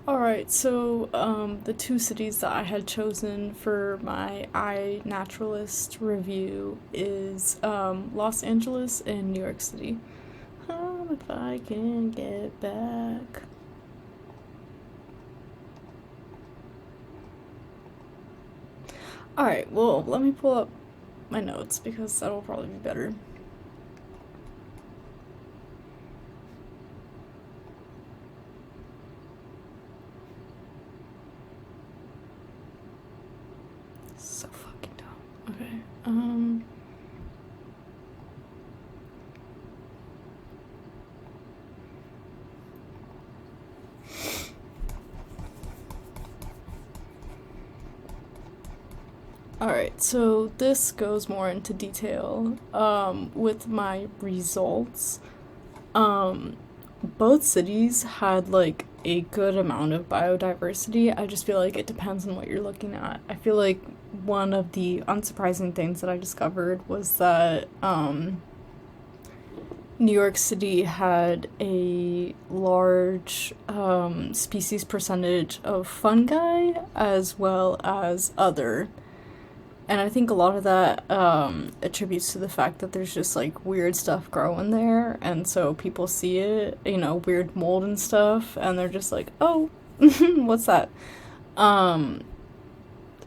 Alright, so the two cities that I had chosen for my iNaturalist review is Los Angeles and New York City. If I can get back. Alright, well, let me pull up my notes because that'll probably be better. So fucking dumb. Okay. Alright, so this goes more into detail with my results. Um, Both cities had like a good amount of biodiversity. I just feel like it depends on what you're looking at. I feel like one of the unsurprising things that I discovered was that New York City had a large species percentage of fungi as well as other. And I think a lot of that attributes to the fact that there's just like weird stuff growing there. And so people see it, weird mold and stuff, and they're just like, oh, what's that? Um,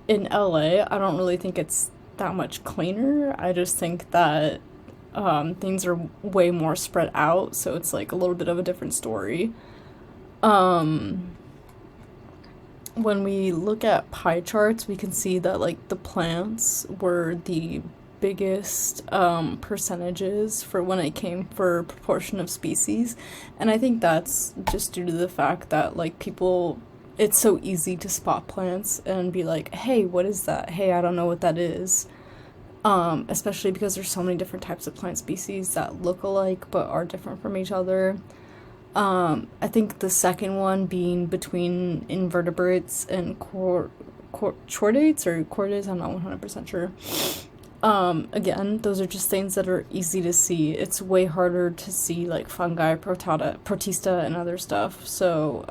in LA, I don't really think it's that much cleaner. I just think that things are way more spread out. So it's like a little bit of a different story. Um, when we look at pie charts, we can see that like the plants were the biggest percentages for when it came for proportion of species, and I think that's just due to the fact that like people, it's so easy to spot plants and be like, hey, what is that? Hey, I don't know what that is. Especially because there's so many different types of plant species that look alike but are different from each other. I think the second one being between invertebrates and chordates or chordates, I'm not 100% sure. Again, those are just things that are easy to see. It's way harder to see like fungi, protista, and other stuff. So,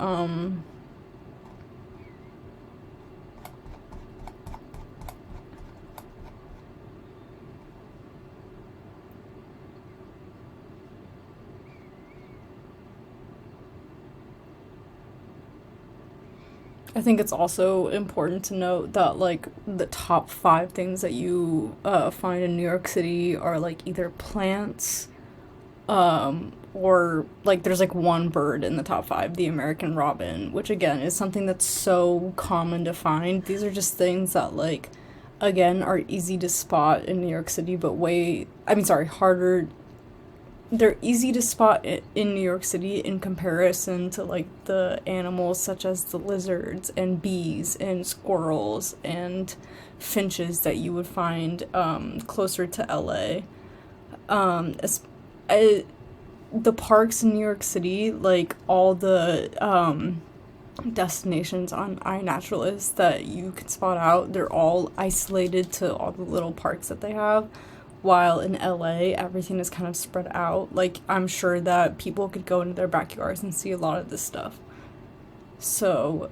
I think it's also important to note that like the top five things that you find in New York City are like either plants, or like there's like one bird in the top five, the American robin, which again is something that's so common to find. These are just things that like again are easy to spot in New York City, but harder. They're easy to spot in New York City in comparison to like the animals such as the lizards and bees and squirrels and finches that you would find closer to LA. As, I, the parks in New York City, like all the destinations on iNaturalist that you can spot out, they're all isolated to all the little parks that they have. While in LA, everything is kind of spread out. Like, I'm sure that people could go into their backyards and see a lot of this stuff. So,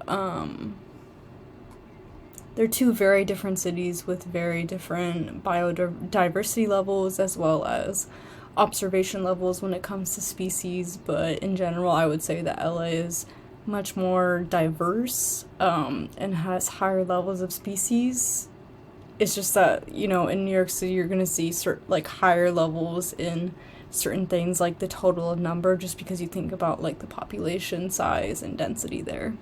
they're two very different cities with very different biodiversity levels as well as observation levels when it comes to species. But in general, I would say that LA is much more diverse and has higher levels of species. It's just that, in New York City, you're going to see like higher levels in certain things like the total number just because you think about like the population size and density there.